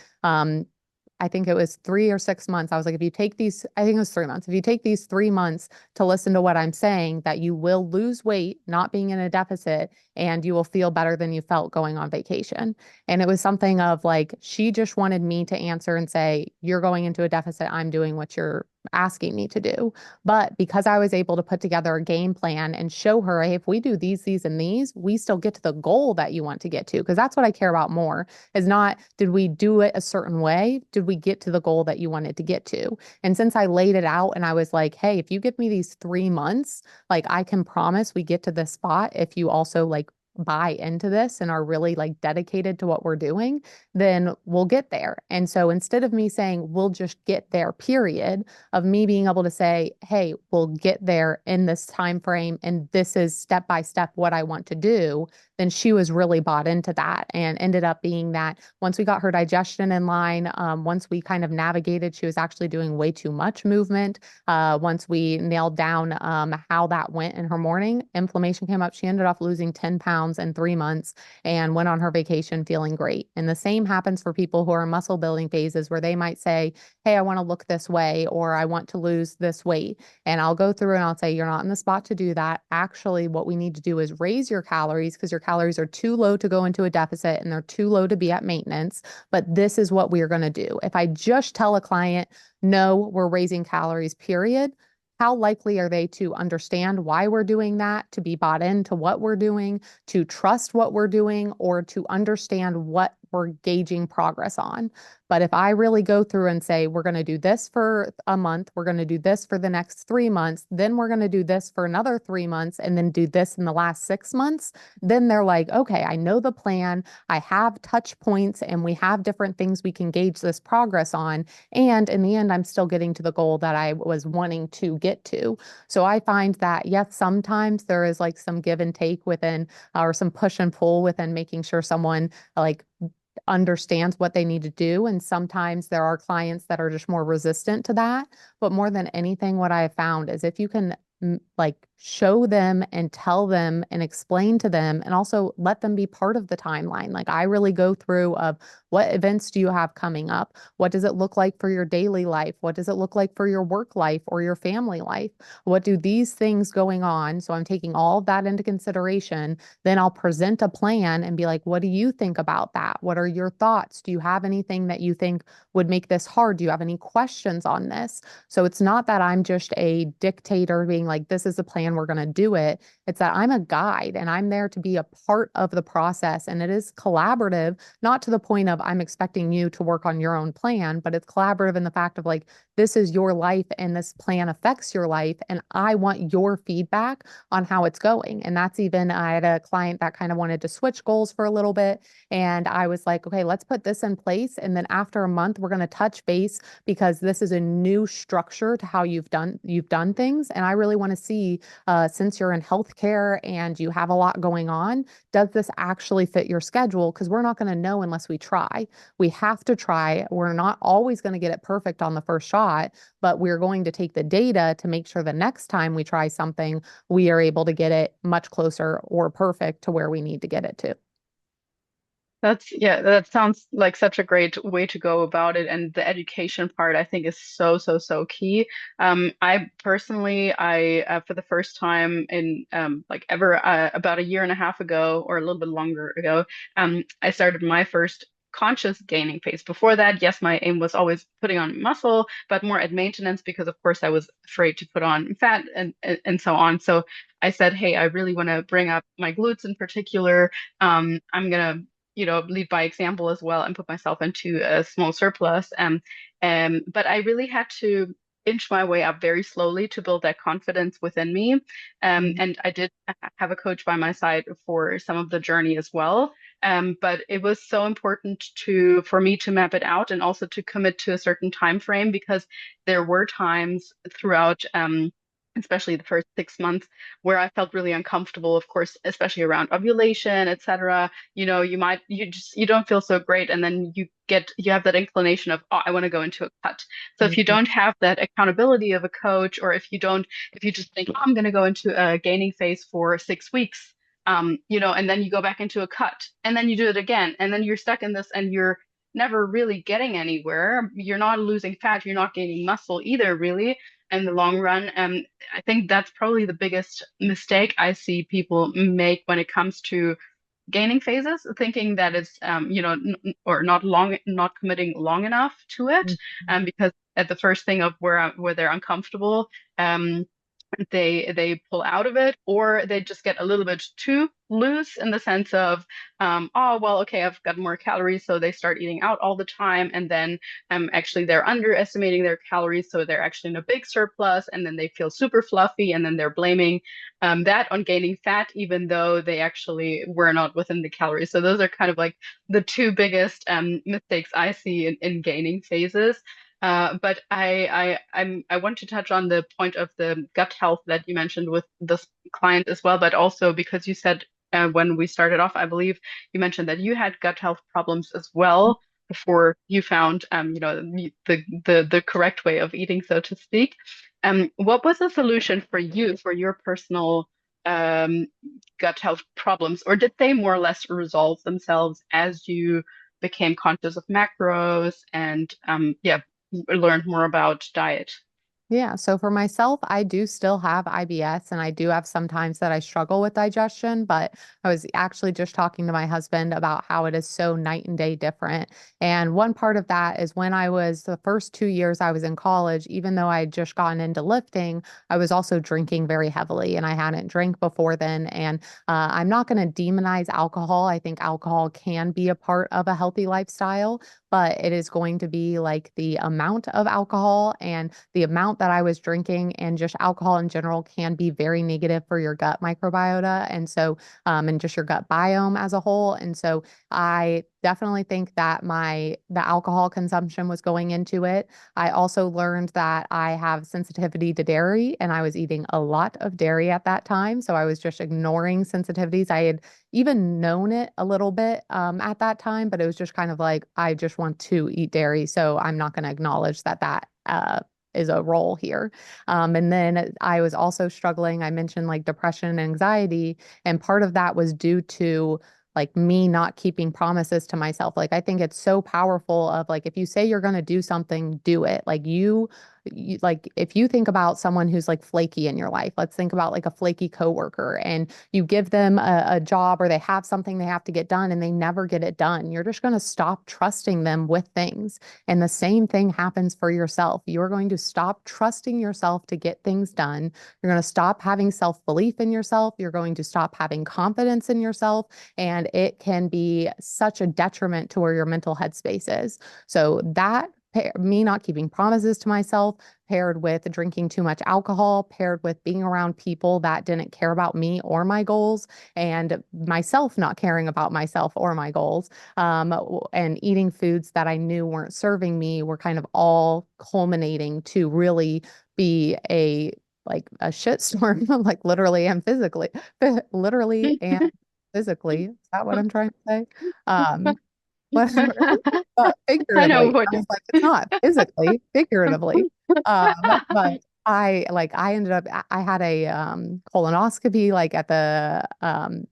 S2: I think it was 3 or 6 months. I was like, if you take these, I think it was 3 months. If you take these 3 months to listen to what I'm saying, that you will lose weight, not being in a deficit, and you will feel better than you felt going on vacation. And it was something of like, she just wanted me to answer and say, you're going into a deficit. I'm doing what you're asking me to do. But because I was able to put together a game plan and show her, hey, if we do these, and these, we still get to the goal that you want to get to. Because that's what I care about more is not, did we do it a certain way? Did we get to the goal that you wanted to get to? And since I laid it out and I was like, hey, if you give me these 3 months, like I can promise we get to this spot if you also like buy into this and are really like dedicated to what we're doing, then we'll get there. And so instead of me saying we'll just get there, period, of me being able to say, hey, we'll get there in this time frame and this is step by step what I want to do, then she was really bought into that and ended up being that once we got her digestion in line, once we kind of navigated, she was actually doing way too much movement. Once we nailed down how that went in her morning, inflammation came up. She ended up losing 10 pounds in 3 months and went on her vacation feeling great. And the same happens for people who are in muscle building phases where they might say, hey, I want to look this way or I want to lose this weight. And I'll go through and I'll say, you're not in the spot to do that. Actually, what we need to do is raise your calories because your calories are too low to go into a deficit and they're too low to be at maintenance. But this is what we're going to do. If I just tell a client, no, we're raising calories, period, how likely are they to understand why we're doing that, to be bought into what we're doing, to trust what we're doing, or to understand what we're gauging progress on? But if I really go through and say, we're going to do this for a month, we're going to do this for the next 3 months, then we're going to do this for another 3 months, and then do this in the last 6 months, then they're like, okay, I know the plan. I have touch points and we have different things we can gauge this progress on. And in the end, I'm still getting to the goal that I was wanting to get to. So I find that, yes, sometimes there is like some give and take within or some push and pull within making sure someone like understands what they need to do. And sometimes there are clients that are just more resistant to that. But more than anything, what I have found is if you can like show them and tell them and explain to them and also let them be part of the timeline. Like I really go through of what events do you have coming up? What does it look like for your daily life? What does it look like for your work life or your family life? What do these things going on? So I'm taking all of that into consideration. Then I'll present a plan and be like, what do you think about that? What are your thoughts? Do you have anything that you think would make this hard? Do you have any questions on this? So it's not that I'm just a dictator being like, this is the plan, we're going to do it. It's that I'm a guide and I'm there to be a part of the process. And it is collaborative, not to the point of I'm expecting you to work on your own plan, but it's collaborative in the fact of like, this is your life and this plan affects your life. And I want your feedback on how it's going. And that's even, I had a client that kind of wanted to switch goals for a little bit. And I was like, okay, let's put this in place. And then after a month, we're going to touch base because this is a new structure to how you've done things. And I really want to see, since you're in healthcare and you have a lot going on, does this actually fit your schedule? Because we're not going to know unless we try. We have to try. We're not always going to get it perfect on the first shot, but we're going to take the data to make sure the next time we try something, we are able to get it much closer or perfect to where we need to get it to.
S1: Yeah, that sounds like such a great way to go about it. And the education part, I think, is so, so, so key. I personally, for the first time in like ever, about a year and a half ago, or a little bit longer ago, I started my first conscious gaining phase. Before that, yes, my aim was always putting on muscle, but more at maintenance because, of course, I was afraid to put on fat and so on. So I said, hey, I really want to bring up my glutes in particular. I'm gonna lead by example as well and put myself into a small surplus. But I really had to inch my way up very slowly to build that confidence within me. And I did have a coach by my side for some of the journey as well. But it was so important for me to map it out and also to commit to a certain time frame because there were times throughout especially the first 6 months where I felt really uncomfortable, of course, especially around ovulation, etc. You don't feel so great, and then you have that inclination of, oh, I want to go into a cut. So if you
S2: Mhm.
S1: don't have that accountability of a coach, or if you just think, oh, I'm going to go into a gaining phase for 6 weeks, and then you go back into a cut, and then you do it again, and then you're stuck in this, and you're never really getting anywhere. You're not losing fat, you're not gaining muscle either, really, in the long run. I think that's probably the biggest mistake I see people make when it comes to gaining phases, thinking that it's or not committing long enough to it, because at the first thing of where they're uncomfortable, they pull out of it, or they just get a little bit too loose in the sense of, oh well, okay, I've got more calories, so they start eating out all the time, and then actually they're underestimating their calories, so they're actually in a big surplus, and then they feel super fluffy, and then they're blaming that on gaining fat, even though they actually were not within the calories. So those are kind of like the two biggest mistakes I see in gaining phases. But I want to touch on the point of the gut health that you mentioned with this client as well, but also because you said when we started off, I believe you mentioned that you had gut health problems as well before you found the correct way of eating, so to speak. What was the solution for you for your personal um, gut health problems, or did they more or less resolve themselves as you became conscious of macros and yeah, learned more about diet?
S2: Yeah, so for myself, I do still have IBS and I do have sometimes that I struggle with digestion, but I was actually just talking to my husband about how it is so night and day different. And one part of that is when I was the first 2 years I was in college, even though I had just gotten into lifting, I was also drinking very heavily and I hadn't drank before then. And I'm not going to demonize alcohol. I think alcohol can be a part of a healthy lifestyle, but it is going to be like the amount of alcohol and the amount amount that I was drinking and just alcohol in general can be very negative for your gut microbiota. And so, and just your gut biome as a whole. And so I definitely think that the alcohol consumption was going into it. I also learned that I have sensitivity to dairy and I was eating a lot of dairy at that time. So I was just ignoring sensitivities. I had even known it a little bit at that time, but it was just kind of like, I just want to eat dairy. So I'm not going to acknowledge that is a role here. And then I was also struggling. I mentioned like depression and anxiety, and part of that was due to like me not keeping promises to myself. Like I think it's so powerful of like if you say you're going to do something, do it. Like like if you think about someone who's like flaky in your life, let's think about like a flaky coworker and you give them a job or they have something they have to get done and they never get it done. You're just going to stop trusting them with things. And the same thing happens for yourself. You're going to stop trusting yourself to get things done. You're going to stop having self-belief in yourself. You're going to stop having confidence in yourself. And it can be such a detriment to where your mental headspace is. So that me not keeping promises to myself, paired with drinking too much alcohol, paired with being around people that didn't care about me or my goals, and myself not caring about myself or my goals, and eating foods that I knew weren't serving me were kind of all culminating to really be a shitstorm, like literally and physically. Is that what I'm trying to say? Um, whatever. But
S1: I know
S2: figuratively,
S1: what
S2: I was like, it's not physically, figuratively. But I ended up I had a colonoscopy like at the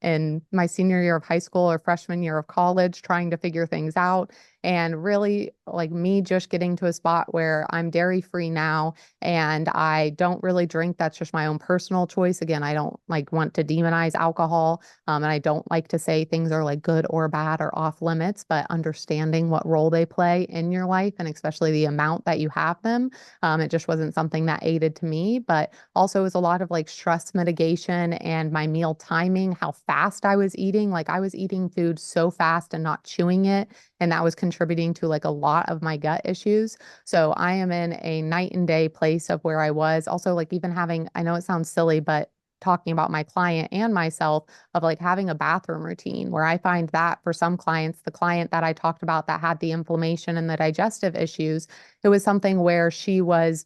S2: in my senior year of high school or freshman year of college, trying to figure things out. And really like me just getting to a spot where I'm dairy free now and I don't really drink. That's just my own personal choice. Again, I don't like want to demonize alcohol. And I don't like to say things are like good or bad or off limits, but understanding what role they play in your life and especially the amount that you have them. It just wasn't something that aided to me, but also it was a lot of like stress mitigation and my meal timing, how fast I was eating. Like I was eating food so fast and not chewing it. And that was contributing to like a lot of my gut issues. So I am in a night and day place of where I was. Also, like even having, I know it sounds silly, but talking about my client and myself of like having a bathroom routine where I find that for some clients, the client that I talked about that had the inflammation and the digestive issues, it was something where she was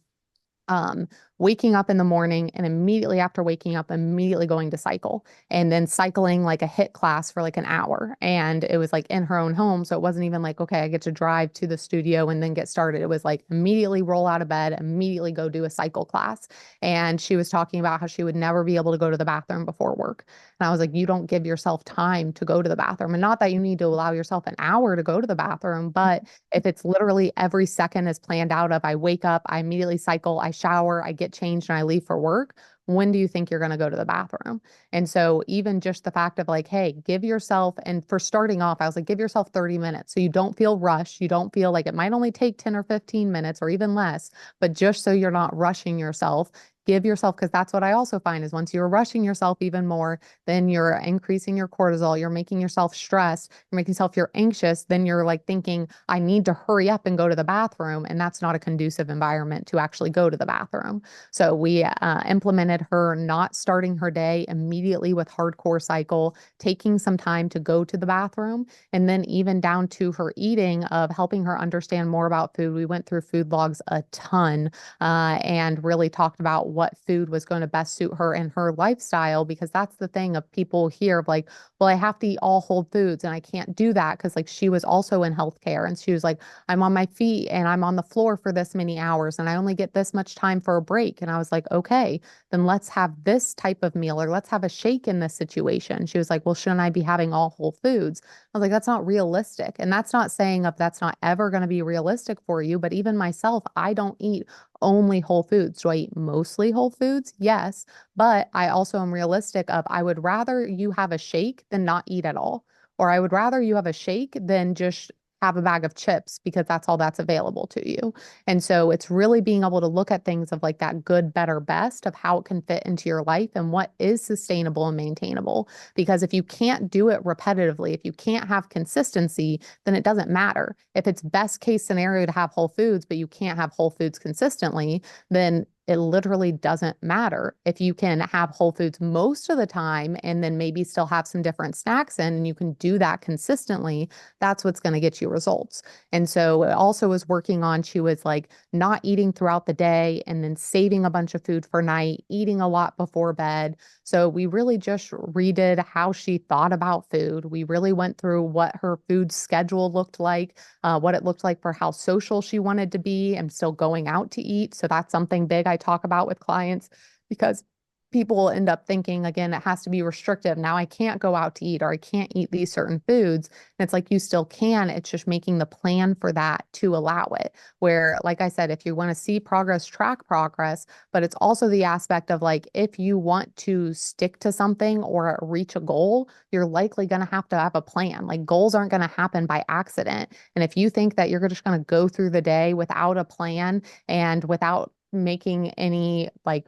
S2: um, waking up in the morning and immediately after waking up, immediately going to cycle and then cycling like a HIIT class for like an hour. And it was like in her own home. So it wasn't even like, okay, I get to drive to the studio and then get started. It was like immediately roll out of bed, immediately go do a cycle class. And she was talking about how she would never be able to go to the bathroom before work. And I was like, you don't give yourself time to go to the bathroom. And not that you need to allow yourself an hour to go to the bathroom, but if it's literally every second is planned out of I wake up, I immediately cycle, I shower, I get changed, and I leave for work, when do you think you're going to go to the bathroom? And so even just the fact of like, hey, give yourself, and for starting off, I was like, give yourself 30 minutes so you don't feel rushed. You don't feel like it might only take 10 or 15 minutes or even less, but just so you're not rushing yourself. Give yourself, because that's what I also find is once you're rushing yourself even more, then you're increasing your cortisol, you're making yourself stressed, you're making yourself feel anxious, then you're like thinking, I need to hurry up and go to the bathroom. And that's not a conducive environment to actually go to the bathroom. So we implemented her not starting her day immediately with hardcore cycle, taking some time to go to the bathroom, and then even down to her eating of helping her understand more about food. We went through food logs a ton and really talked about what food was going to best suit her and her lifestyle, because that's the thing of people here of like, well, I have to eat all whole foods and I can't do that because like she was also in healthcare and she was like, I'm on my feet and I'm on the floor for this many hours and I only get this much time for a break. And I was like, okay, then let's have this type of meal or let's have a shake in this situation. She was like, well, shouldn't I be having all whole foods? I was like, that's not realistic. And that's not saying of that's not ever going to be realistic for you. But even myself, I don't eat only whole foods. Do I eat mostly whole foods? Yes. But I also am realistic of I would rather you have a shake than not eat at all. Or I would rather you have a shake than just have a bag of chips because that's all that's available to you. And so it's really being able to look at things of like that good, better, best of how it can fit into your life and what is sustainable and maintainable. Because if you can't do it repetitively, if you can't have consistency, then it doesn't matter. If it's best case scenario to have whole foods, but you can't have whole foods consistently, then it literally doesn't matter. If you can have whole foods most of the time and then maybe still have some different snacks in, and you can do that consistently, that's what's going to get you results. And so it also was working on, she was like not eating throughout the day and then saving a bunch of food for night, eating a lot before bed. So we really just redid how she thought about food. We really went through what her food schedule looked like, what it looked like for how social she wanted to be and still going out to eat. So that's something big I talk about with clients because people end up thinking, again, it has to be restrictive. Now I can't go out to eat or I can't eat these certain foods. And it's like you still can. It's just making the plan for that to allow it. Where, like I said, if you want to see progress, track progress, but it's also the aspect of like, if you want to stick to something or reach a goal, you're likely going to have a plan. Like goals aren't going to happen by accident. And if you think that you're just going to go through the day without a plan and without making any like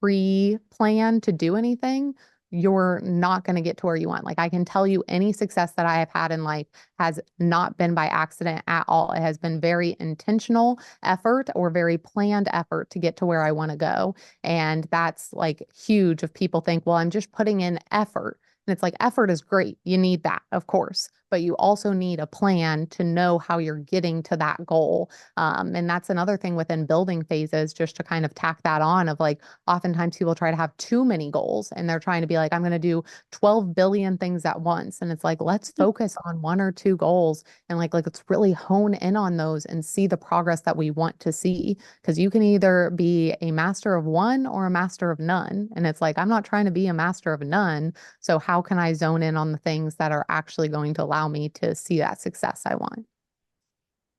S2: pre-plan to do anything, you're not going to get to where you want. Like I can tell you any success that I have had in life has not been by accident at all. It has been very intentional effort or very planned effort to get to where I want to go. And that's like huge if people think, well, I'm just putting in effort. And it's like effort is great. You need that, of course, but you also need a plan to know how you're getting to that goal. And that's another thing within building phases, just to kind of tack that on of like, oftentimes people try to have too many goals and they're trying to be like, I'm going to do 12 billion things at once. And it's like, let's focus on one or two goals and like let's really hone in on those and see the progress that we want to see. Because you can either be a master of one or a master of none. And it's like, I'm not trying to be a master of none. So how can I zone in on the things that are actually going to allow me to see that success I want?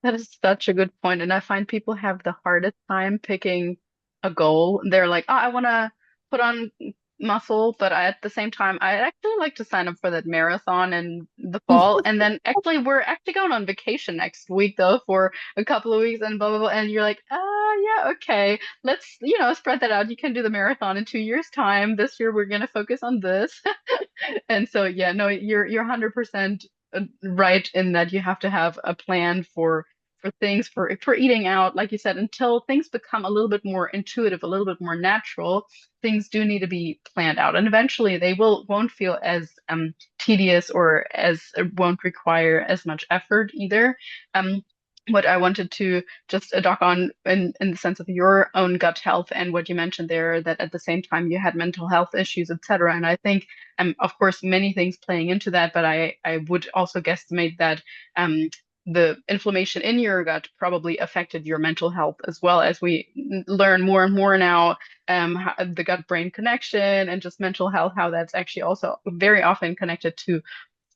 S1: That is such a good point. And I find people have the hardest time picking a goal. They're like, oh, I want to put on muscle, but at the same time, I'd actually like to sign up for that marathon in the fall. And then actually, we're actually going on vacation next week, though, for a couple of weeks and blah, blah, blah. And you're like, yeah, okay. Let's, spread that out. You can do the marathon in 2 years' time. This year, we're going to focus on this. And so, yeah, no, you're 100% right in that you have to have a plan for things for eating out, like you said, until things become a little bit more intuitive, a little bit more natural. Things do need to be planned out, and eventually they won't feel as tedious or as won't require as much effort either. Um, what I wanted to just dock on in the sense of your own gut health and what you mentioned there, that at the same time you had mental health issues, etc. And I think, of course, many things playing into that, but I would also guesstimate that the inflammation in your gut probably affected your mental health as well, as we learn more and more now, the gut-brain connection and just mental health, how that's actually also very often connected to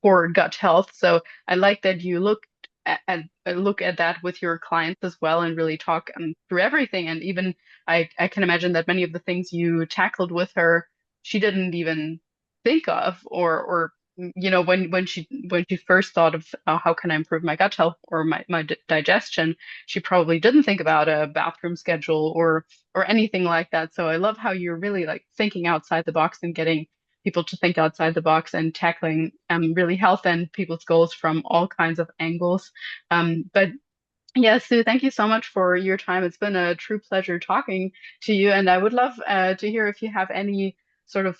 S1: poor gut health. So I like that you look at that with your clients as well and really talk through everything. And even I can imagine that many of the things you tackled with her, she didn't even think of, or when she first thought of how can I improve my gut health or my digestion, she probably didn't think about a bathroom schedule or anything like that. So I love how you're really like thinking outside the box and getting people to think outside the box and tackling really health and people's goals from all kinds of angles. But yeah, Sue, thank you so much for your time. It's been a true pleasure talking to you, and I would love to hear if you have any sort of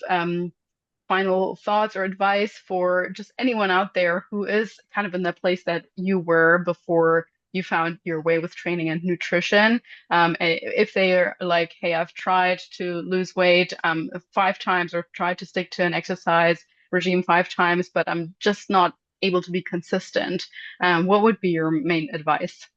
S1: final thoughts or advice for just anyone out there who is kind of in the place that you were before you found your way with training and nutrition. If they are like, hey, I've tried to lose weight 5 times or tried to stick to an exercise regime 5 times, but I'm just not able to be consistent. What would be your main advice?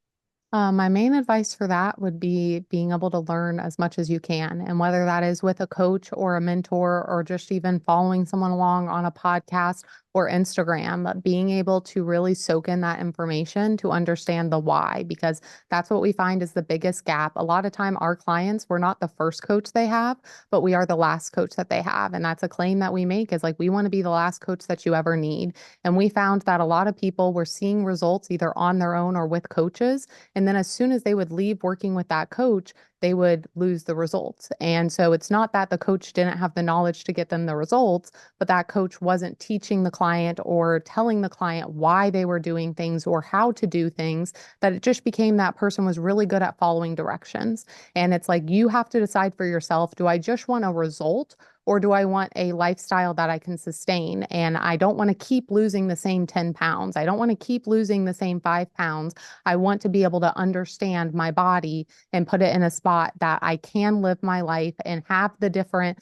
S2: My main advice for that would be being able to learn as much as you can. And whether that is with a coach or a mentor or just even following someone along on a podcast or Instagram, but being able to really soak in that information to understand the why, because that's what we find is the biggest gap. A lot of time, our clients, we're not the first coach they have, but we are the last coach that they have. And that's a claim that we make is like, we want to be the last coach that you ever need. And we found that a lot of people were seeing results either on their own or with coaches. And then as soon as they would leave working with that coach, they would lose the results. And so it's not that the coach didn't have the knowledge to get them the results, but that coach wasn't teaching the client or telling the client why they were doing things or how to do things, that it just became that person was really good at following directions. And it's like you have to decide for yourself, do I just want a result? Or do I want a lifestyle that I can sustain? And I don't want to keep losing the same 10 pounds. I don't want to keep losing the same 5 pounds. I want to be able to understand my body and put it in a spot that I can live my life and have the different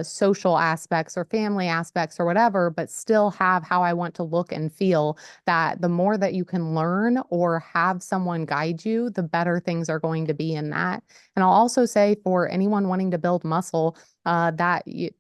S2: social aspects or family aspects or whatever, but still have how I want to look and feel. That the more that you can learn or have someone guide you, the better things are going to be in that. And I'll also say for anyone wanting to build muscle,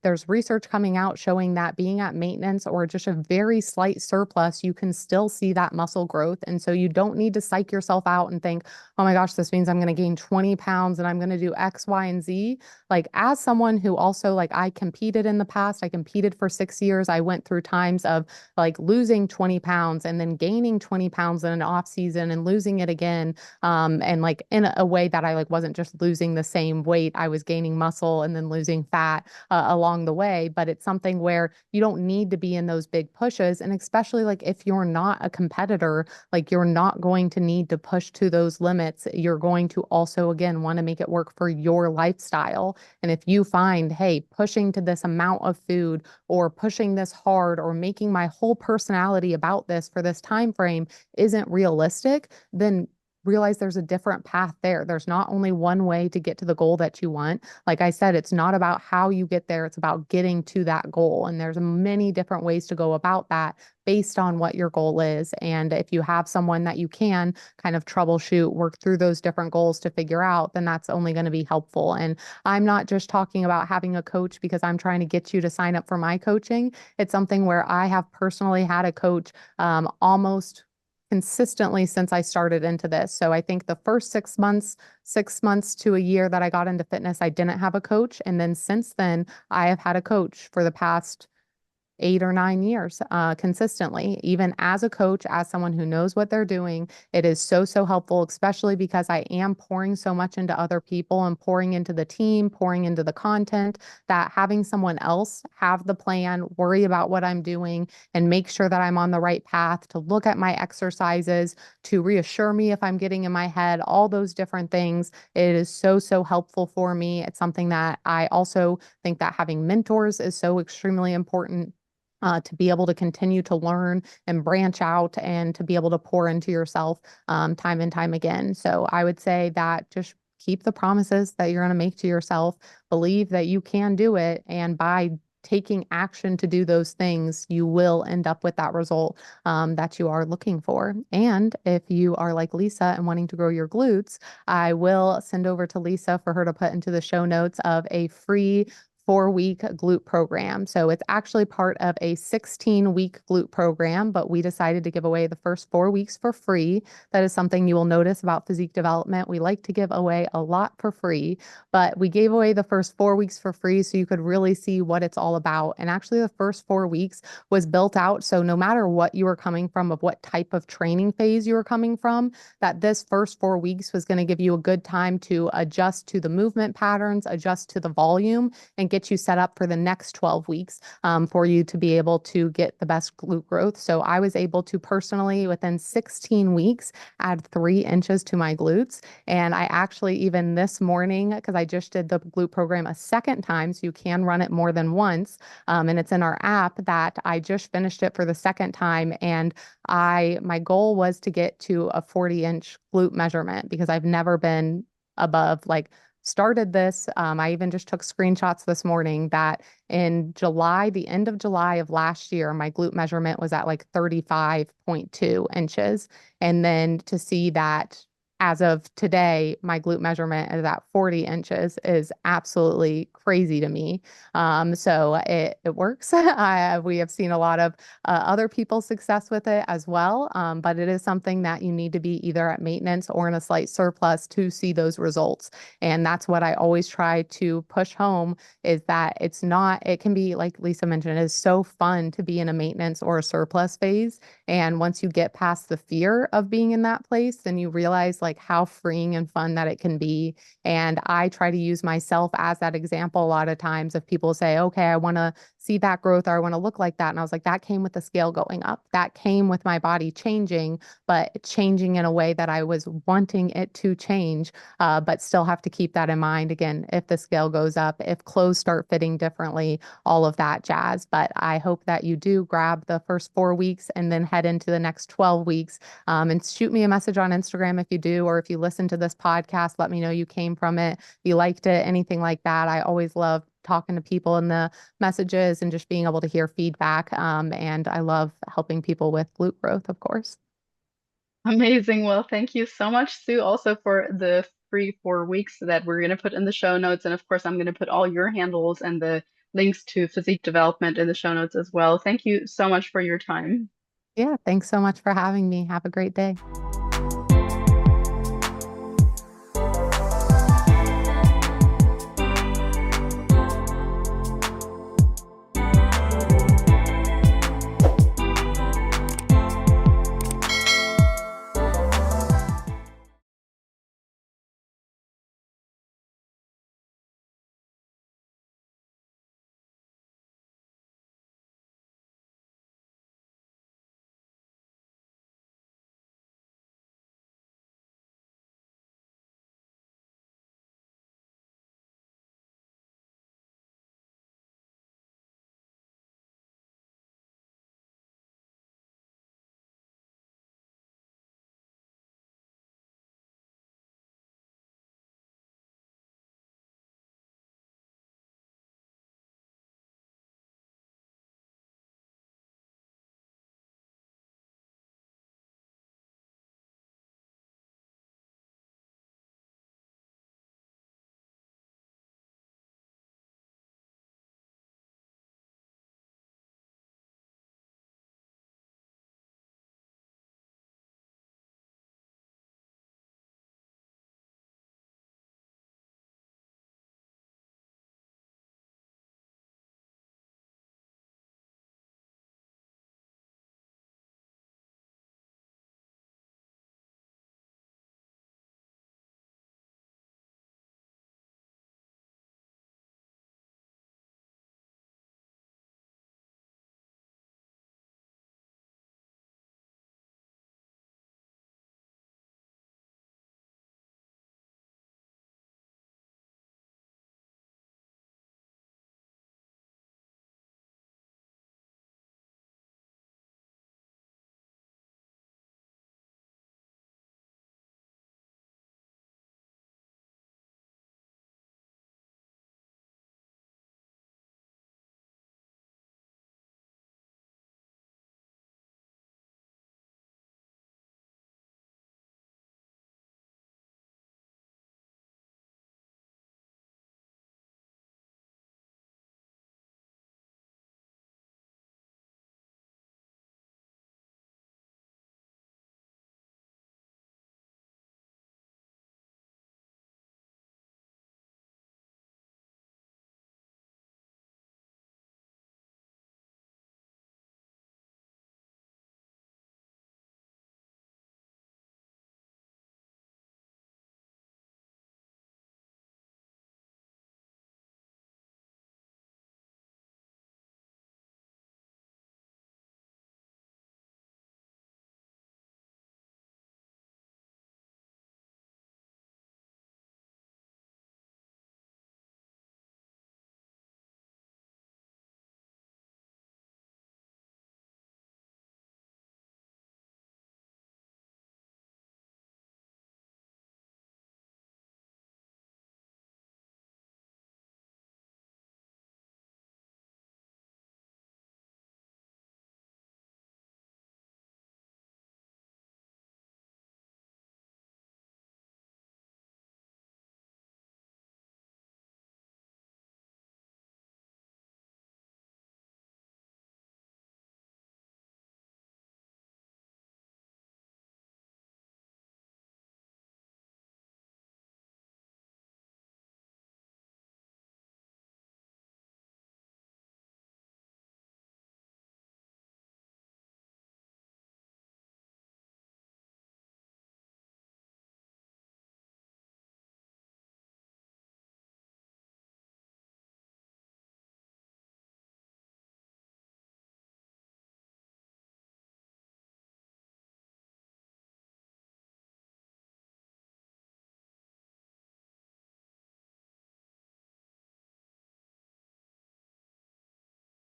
S2: there's research coming out showing that being at maintenance or just a very slight surplus, you can still see that muscle growth. And so you don't need to psych yourself out and think, oh my gosh, this means I'm going to gain 20 pounds and I'm going to do X, Y, and Z. Like, as someone who also, like, I competed in the past, I competed for 6 years. I went through times of like losing 20 pounds and then gaining 20 pounds in an off season and losing it again. And like in a way that I like wasn't just losing the same weight, I was gaining muscle and then losing fat along the way. But it's something where you don't need to be in those big pushes. And especially like if you're not a competitor, like you're not going to need to push to those limits. You're going to also, again, want to make it work for your lifestyle. And if you find, hey, pushing to this amount of food or pushing this hard or making my whole personality about this for this time frame isn't realistic, then realize there's a different path there. There's not only one way to get to the goal that you want. Like I said, it's not about how you get there, it's about getting to that goal. And there's many different ways to go about that based on what your goal is. And if you have someone that you can kind of troubleshoot, work through those different goals to figure out, then that's only going to be helpful. And I'm not just talking about having a coach because I'm trying to get you to sign up for my coaching. It's something where I have personally had a coach almost consistently since I started into this. So I think the first 6 months, 6 months to a year that I got into fitness, I didn't have a coach. And then since then, I have had a coach for the past 8 or 9 years consistently, even as a coach, as someone who knows what they're doing. It is so, so helpful, especially because I am pouring so much into other people and pouring into the team, pouring into the content, that having someone else have the plan, worry about what I'm doing, and make sure that I'm on the right path, to look at my exercises, to reassure me if I'm getting in my head, all those different things. It is so, so helpful for me. It's something that I also think that having mentors is so extremely important, to be able to continue to learn and branch out and to be able to pour into yourself time and time again. So I would say that just keep the promises that you're going to make to yourself, believe that you can do it, and by taking action to do those things, you will end up with that result that you are looking for. And if you are like Lisa and wanting to grow your glutes, I will send over to Lisa for her to put into the show notes of a free 4-week glute program. So it's actually part of a 16-week glute program, but we decided to give away the first 4 weeks for free. That is something you will notice about Physique Development. We like to give away a lot for free, but we gave away the first 4 weeks for free so you could really see what it's all about. And actually, the first 4 weeks was built out so no matter what you were coming from, of what type of training phase you were coming from, that this first 4 weeks was going to give you a good time to adjust to the movement patterns, adjust to the volume, and get you set up for the next 12 weeks for you to be able to get the best glute growth. So I was able to personally, within 16 weeks, add 3 inches to my glutes. And I actually, even this morning, because I just did the glute program a second time, so you can run it more than once. And it's in our app, that I just finished it for the second time. And my goal was to get to a 40-inch glute measurement because I've never been above, like, started this. I even just took screenshots this morning that in July, the end of July of last year, my glute measurement was at like 35.2 inches. And then to see that as of today, my glute measurement is at 40 inches is absolutely crazy to me. So it works. We have seen a lot of other people's success with it as well. But it is something that you need to be either at maintenance or in a slight surplus to see those results. And that's what I always try to push home, is that it's not, it can be, like Lisa mentioned, it is so fun to be in a maintenance or a surplus phase. And once you get past the fear of being in that place, then you realize, like, like how freeing and fun that it can be. And I try to use myself as that example a lot of times. If people say, okay, I want to see that growth or I want to look like that. And I was like, that came with the scale going up. That came with my body changing, but changing in a way that I was wanting it to change, but still have to keep that in mind. Again, if the scale goes up, if clothes start fitting differently, all of that jazz. But I hope that you do grab the first 4 weeks and then head into the next 12 weeks. And shoot me a message on Instagram if you do, or if you listen to this podcast, let me know you came from it, if you liked it, anything like that. I always love talking to people in the messages and just being able to hear feedback. And I love helping people with glute growth, of course.
S1: Amazing. Well, thank you so much, Sue, also for the free 4 weeks that we're going to put in the show notes. And of course, I'm going to put all your handles and the links to Physique Development in the show notes as well. Thank you so much for your time.
S2: Yeah, thanks so much for having me. Have a great day.